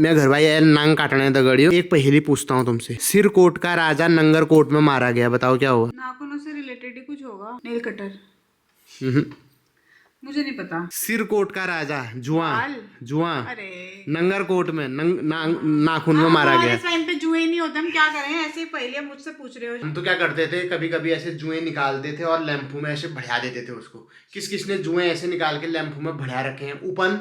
मैं घर भाई यार नांग काटने दगड़ियो। एक पहेली पूछता हूँ तुमसे। सिरकोट का राजा नंगर कोट में मारा गया, बताओ क्या हुआ? नाखूनों से रिलेटेड ही कुछ होगा। Nail cutter. हम्म। मुझे नहीं पता। सिरकोट का राजा जुआ बाल। जुआ अरे नंगर कोट में नाखून में हाँ, मारा हमारे गया। इस टाइम पे जुए नहीं होते, हम क्या करें? ऐसे ही पहले मुझसे पूछ रहे हो। हम तो क्या करते थे, कभी कभी ऐसे जुए निकालते थे और लैंपू में ऐसे बढ़ा देते थे उसको। किस किसने जुए ऐसे निकाल के लैंपू में बढ़ा रखे हैं? उपन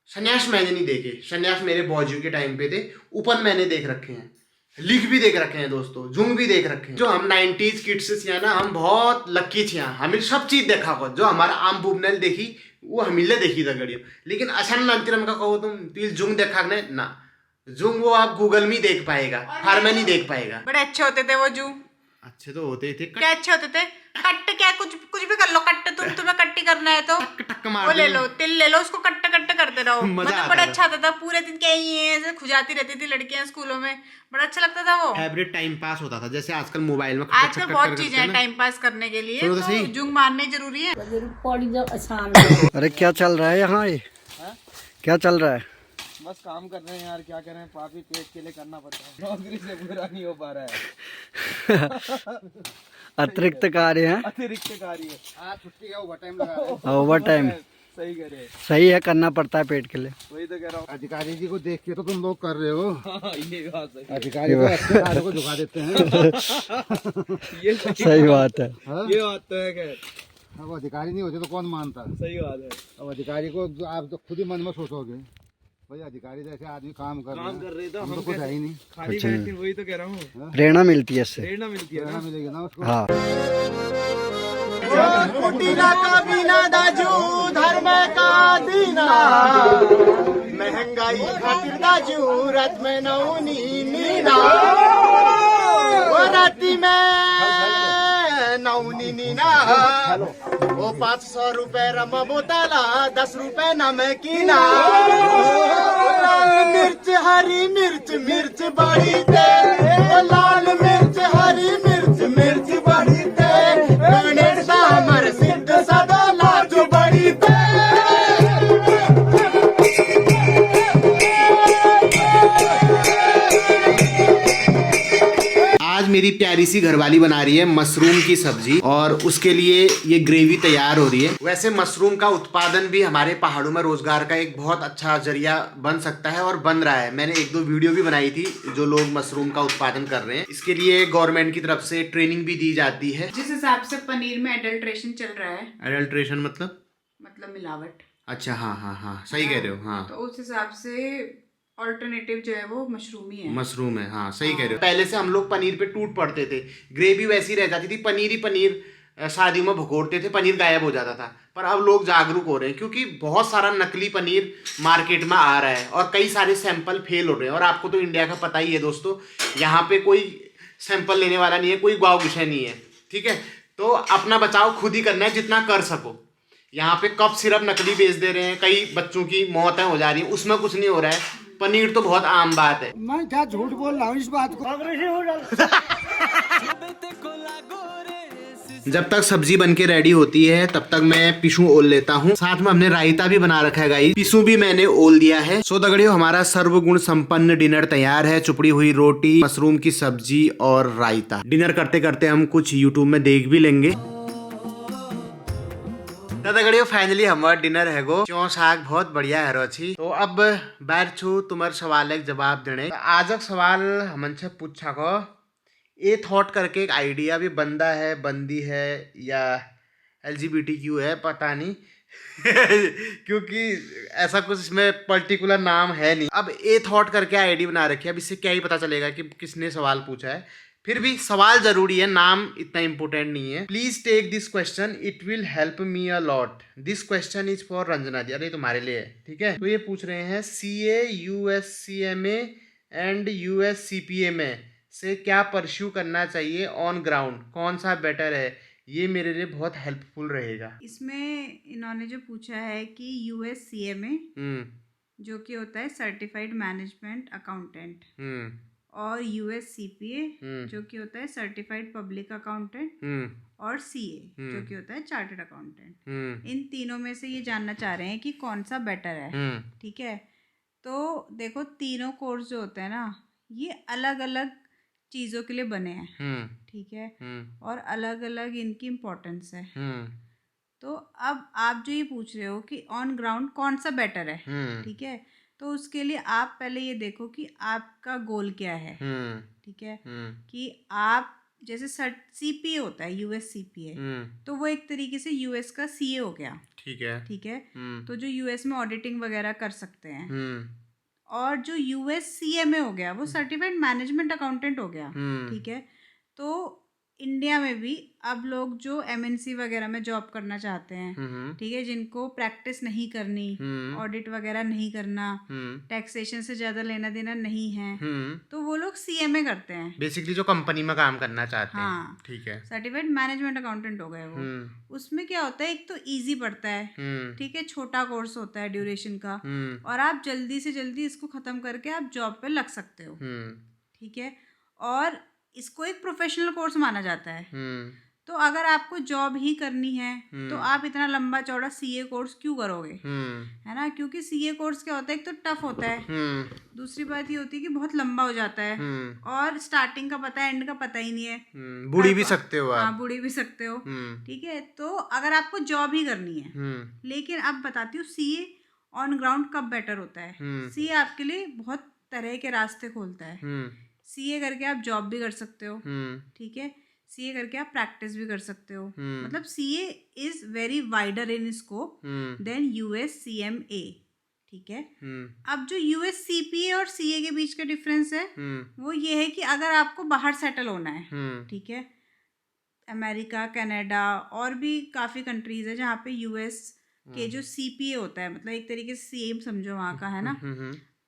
संन्यास मैंने नहीं देखे, संन्यास मेरे बौजू के टाइम पे थे। उपन मैंने देख रखे हैं, लिख भी देख रखे हैं दोस्तों, जुंग भी देख रखे हैं। जो हम 90s किड्स से ना, हम बहुत लक्की थे। हमें सब चीज देखा हो, जो हमारा आम बुबनेल देखी वो हमीले देखी था गड़ियो। लेकिन असन अंतरम का कहो तुम जुंग देखा ना, जुंग वो आप गूगल में देख पाएगा, फार में नहीं देख पाएगा। बड़े अच्छे होते थे वो जू। अच्छे तो होते थे। क्या अच्छे होते थे? कट्ट क्या, कुछ कुछ भी कर लो। कट्ट तुम्हें कट्टी करना है तो टक मार वो ले लो, तिल ले लो, उसको कट्ट कट्ट करते रहो। मजा मतलब आता बड़ा था। अच्छा आता था। पूरे दिन क्या ही ऐसे खुजाती रहती थी लड़कियां स्कूलों में। बड़ा अच्छा लगता था वो। फेवरेट टाइम पास होता था। जैसे आजकल मोबाइल में आजकल बहुत चीजें हैं टाइम पास करने के लिए, सुनो तो तो सही। जुंग मारने जरूरी है। अरे क्या चल रहा है यहाँ ये? क्या चल रहा है? बस काम कर रहे हैं यार, क्या करें, पापी पेट के लिए करना पड़ता है। नौकरी से पूरा नहीं हो पा रहा है। अतिरिक्त कार्य है, अतिरिक्त कार्य है। आज छुट्टी का ओवर टाइम लगा रहे हैं। ओवर टाइम सही कह रहे हैं। सही है, करना पड़ता है पेट के लिए। वही तो कह रहा हूँ। अधिकारी जी को देख के तो तुम लोग कर रहे हो। ये बात सही है। अधिकारी को अच्छे कार्य को झुका देते हैं। ये सही बात है। ये बात तो है। खैर अब अधिकारी नहीं होते तो कौन मानता? सही बात है। अब अधिकारी को आप तो खुद ही मन में सोचोगे, भाई अधिकारी जैसे आदमी काम कर रहे तो हम तो कुछ है ही नहीं। खाली बैठ के वही तो कह रहा हूँ, प्रेरणा मिलती है इससे। प्रेरणा मिलती है ना। मिलेगी ना उसको। हाँ, का बिना दाजू धर्म का दीना महंगाई खातिर दाजू रात में नौनी नीना वो राती में नौनी नीना वो 500 रुपए रम बोतला 10 रुपए नमकीना लाल मिर्च हरी मिर्च मिर्च बड़ी तेल लाल मिर्च हरी मिर्च मिर्च बड़ी तेल गणेश हमर सिद्ध सदा लाजो बड़ी आज मेरी प्यारी सी घरवाली बना रही है मशरूम की सब्जी और उसके लिए ये ग्रेवी तैयार हो रही है। वैसे मशरूम का उत्पादन भी हमारे पहाड़ों में रोजगार का एक बहुत अच्छा जरिया बन सकता है और बन रहा है। मैंने 1-2 वीडियो भी बनाई थी जो लोग मशरूम का उत्पादन कर रहे हैं। इसके लिए गवर्नमेंट की तरफ से ट्रेनिंग भी दी जाती है। जिस हिसाब से पनीर में एडल्ट्रेशन चल रहा है, एडल्ट्रेशन मतलब मिलावट। अच्छा, हाँ हाँ हाँ, सही कह रहे हो। हाँ, तो उस हिसाब से ऑल्टरनेटिव जो है वो मशरूम ही है। मशरूम है, हाँ सही कह रहे हो। पहले से हम लोग पनीर पे टूट पड़ते थे, ग्रेवी वैसी रह जाती थी, पनीर ही पनीर शादियों में भगोड़ते थे, पनीर गायब हो जाता था। पर अब लोग जागरूक हो रहे हैं क्योंकि बहुत सारा नकली पनीर मार्केट में आ रहा है और कई सारे सैंपल फेल हो रहे हैं। और आपको तो इंडिया का पता ही है दोस्तों, यहाँ पे कोई सैंपल लेने वाला नहीं है, कोई गौ विषय नहीं है, ठीक है। तो अपना बचाव खुद ही करना है जितना कर सको। यहाँ पे कप सिरप नकली बेच दे रहे हैं, कई बच्चों की मौतें हो जा रही हैं, उसमें कुछ नहीं हो रहा है। पनीर तो बहुत आम बात है। मैं क्या झूठ बोल रहा हूँ इस बात को। जब तक सब्जी बन के रेडी होती है तब तक मैं पिसू ओल लेता हूँ। साथ में हमने रायता भी बना रखा है गाइस, पिसू भी मैंने ओल दिया है। सो दगड़ियों, हमारा सर्वगुण संपन्न डिनर तैयार है। चुपड़ी हुई रोटी, मशरूम की सब्जी और रायता। डिनर करते करते हम कुछ यूट्यूब में देख भी लेंगे। तो दगड़ियों, फाइनली हमारा डिनर है गो। क्यों साग बहुत बढ़िया है रोची। तो अब बैठ छू तुम्हारे सवाल एक जवाब देने। आज का सवाल हमन से पूछा को ए थॉट करके एक आइडिया भी बंदा है, बंदी है या LGBTQ है, पता नहीं क्योंकि ऐसा कुछ इसमें पर्टिकुलर नाम है नहीं। अब ए थॉट करके आईडी बना रखी है। अब इससे क्या ही पता चलेगा कि किसने सवाल पूछा है। फिर भी सवाल जरूरी है, नाम इतना इम्पोर्टेंट नहीं है। Please take this question, it will help me a lot. This question is for Ranjana di. अरे तुम्हारे लिए है, ठीक है। तो ये पूछ रहे हैं CA USCMA एंड USCPA में से क्या परस्यू करना चाहिए ऑन ग्राउंड, कौन सा बेटर है? ये मेरे लिए बहुत हेल्पफुल रहेगा। इसमें इन्होंने जो पूछा है कि USCMA जो कि होता है सर्टिफाइड मैनेजमेंट अकाउंटेंट, और USCPA जो कि होता है सर्टिफाइड पब्लिक अकाउंटेंट, और CA जो कि होता है चार्टर्ड अकाउंटेंट। इन तीनों में से ये जानना चाह रहे हैं कि कौन सा बेटर है, ठीक है। तो देखो तीनों कोर्स जो होते हैं ना, ये अलग अलग चीज़ों के लिए बने हैं, ठीक है, और अलग अलग इनकी इम्पोर्टेंस है। तो अब आप जो ये पूछ रहे हो कि ऑन ग्राउंड कौन सा बेटर है, ठीक है, तो उसके लिए आप पहले ये देखो कि आपका गोल क्या है, ठीक है, कि आप जैसे CPA होता है, US CPA, तो वो एक तरीके से US का CA हो गया, ठीक है, तो जो US में ऑडिटिंग वगैरह कर सकते हैं। और जो US CMA हो गया वो सर्टिफाइड मैनेजमेंट अकाउंटेंट हो गया, ठीक है। तो इंडिया में भी अब लोग जो MNC वगैरह में जॉब करना चाहते हैं, ठीक है, जिनको प्रैक्टिस नहीं करनी, ऑडिट वगैरह नहीं करना, टैक्सेशन से ज़्यादा लेना देना नहीं है, तो वो लोग CMA करते हैं, बेसिकली जो कंपनी में काम करना चाहते हैं। हाँ, ठीक है, सर्टिफाइड मैनेजमेंट अकाउंटेंट हो गए वो। उसमें क्या होता है, एक तो इजी पड़ता है, ठीक है, छोटा कोर्स होता है ड्यूरेशन का, और आप जल्दी से जल्दी इसको ख़त्म करके आप जॉब पे लग सकते हो, ठीक है, और इसको एक प्रोफेशनल कोर्स माना जाता है। तो अगर आपको जॉब ही करनी है तो आप इतना लंबा चौड़ा CA कोर्स क्यों करोगे, है ना, क्योंकि CA कोर्स क्या होता है, एक तो टफ होता है, दूसरी बात ये होती है कि बहुत लंबा हो जाता है, और स्टार्टिंग का पता है, एंड का पता ही नहीं है, बुड़ी भी सकते हो आप। हाँ, बुड़ी भी सकते हो, ठीक है। तो अगर आपको जॉब ही करनी है, लेकिन अब बताती हूँ CA ऑन ग्राउंड कब बेटर होता है। CA आपके लिए बहुत तरह के रास्ते खोलता है। CA करके आप जॉब भी कर सकते हो, ठीक है, CA करके आप प्रैक्टिस भी कर सकते हो, मतलब CA is very wider in scope than US CMA, ठीक है। अब जो US CPA और CA के बीच का डिफरेंस है वो ये है कि अगर आपको बाहर सेटल होना है, ठीक है, अमेरिका, कनाडा और भी काफ़ी कंट्रीज है जहाँ पे US के जो CPA होता है, मतलब एक तरीके से सेम समझो वहाँ का, है ना,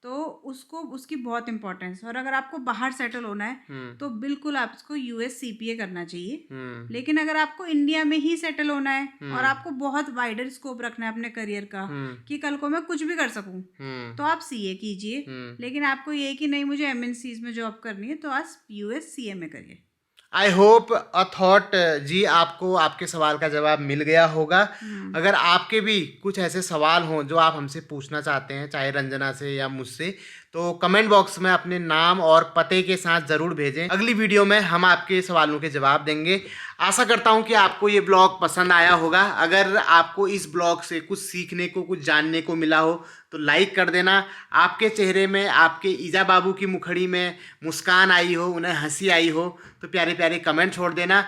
तो उसको उसकी बहुत इंपॉर्टेंस है। और अगर आपको बाहर सेटल होना है तो बिल्कुल आपको US CPA करना चाहिए। लेकिन अगर आपको इंडिया में ही सेटल होना है और आपको बहुत वाइडर स्कोप रखना है अपने करियर का कि कल को मैं कुछ भी कर सकूं, तो आप CA कीजिए। लेकिन आपको ये है कि नहीं मुझे MNCs में जॉब करनी है, तो आप US CMA करिए। आई होप अ थॉट जी आपको आपके सवाल का जवाब मिल गया होगा। अगर आपके भी कुछ ऐसे सवाल हों जो आप हमसे पूछना चाहते हैं, चाहे रंजना से या मुझसे, तो कमेंट बॉक्स में अपने नाम और पते के साथ ज़रूर भेजें। अगली वीडियो में हम आपके सवालों के जवाब देंगे। आशा करता हूं कि आपको ये ब्लॉग पसंद आया होगा। अगर आपको इस ब्लॉग से कुछ सीखने को, कुछ जानने को मिला हो तो लाइक कर देना। आपके चेहरे में, आपके ईजा बाबू की मुखड़ी में मुस्कान आई हो, उन्हें हंसी आई हो तो प्यारे प्यारे कमेंट छोड़ देना।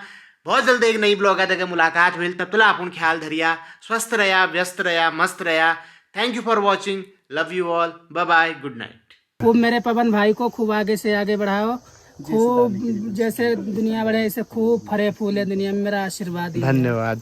बहुत जल्द एक नई ब्लॉग तक मुलाकात हुई। तब तक अपन ख्याल धरिया, स्वस्थ रहा, व्यस्त रहा, मस्त रहा। Thank you for watching, love you all, bye bye, good night. खूब मेरे पवन भाई को खूब आगे से आगे बढ़ाओ, खूब जैसे दुनिया बढ़े ऐसे खूब फरे फूले दुनिया में, मेरा आशीर्वाद। धन्यवाद।